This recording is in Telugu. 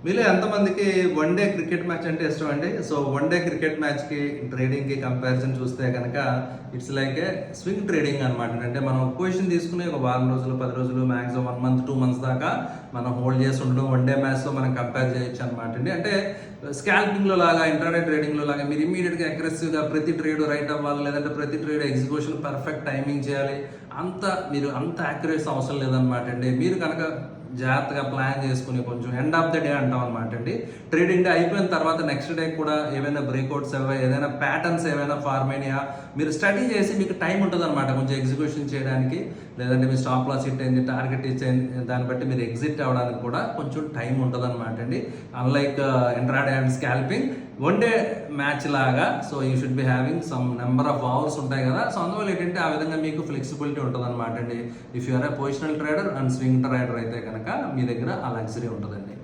మీలో ఎంతమందికి వన్ డే క్రికెట్ మ్యాచ్ అంటే ఇష్టం అండి? సో వన్ డే క్రికెట్ మ్యాచ్‌కి, ట్రేడింగ్‌కి కంపారిజన్ చూస్తే గనక it's like A swing trading అనమాట. అంటే మనం పొజిషన్ తీసుకొని ఒక వారం రోజులు, 10 రోజులు, మాక్సిమం 1 మంత్, 2 మంత్స్ దాకా మనం హోల్డ్ చేసి ఉండడం వన్ డే మ్యాచ్‌తో మనం కంపేర్ చేయొచ్చు అనమాట అండి. అంటే స్కాల్పింగ్‌లో లాగా, ఇంట్రాడే ట్రేడింగ్‌లో లాగా మీరు ఇమ్మీడియట్‌గా అగ్రెసివ్‌గా ప్రతి ట్రేడ్ రైట్ అవ్వాలి, లేదంటే ప్రతి ట్రేడ్ ఎగ్జిక్యూషన్ పర్ఫెక్ట్ టైమింగ్ చేయాలి. మీరు అంత యాక్యురేట్స్ అవసరం లేదనమాట అండి. మీరు కనుక జాగ్రత్తగా ప్లాన్ చేసుకుని కొంచెం ఎండ్ ఆఫ్ ద డే అంటాం అనమాట అండి. ట్రేడింగ్ డే అయిపోయిన తర్వాత నెక్స్ట్ డే కూడా ఏవైనా బ్రేక్అవుట్స్ ఏదైనా ప్యాటర్న్స్ ఏమైనా ఫార్మ్ అయినాయా మీరు స్టడీ చేసి మీకు టైం ఉంటుంది అనమాట కొంచెం ఎగ్జిక్యూషన్ చేయడానికి, లేదంటే మీ స్టాప్ లాస్ హిట్ అయింది, టార్గెట్ ఇచ్చేది, దాన్ని బట్టి మీరు ఎగ్జిట్ అవ్వడానికి కూడా కొంచెం టైం ఉంటుంది అనమాట అండి. Unlike intraday and scalping one day match లాగా. So you should be having some number of hours ఉంటాయి కదా. సో అందువల్ల ఏంటంటే ఆ విధంగా మీకు ఫ్లెక్సిబిలిటీ ఉంటుంది అనమాట అండి. If you are a positional trader and swing trader అయితే కనుక మీ దగ్గర ఆ లగ్జరీ ఉంటుందండి.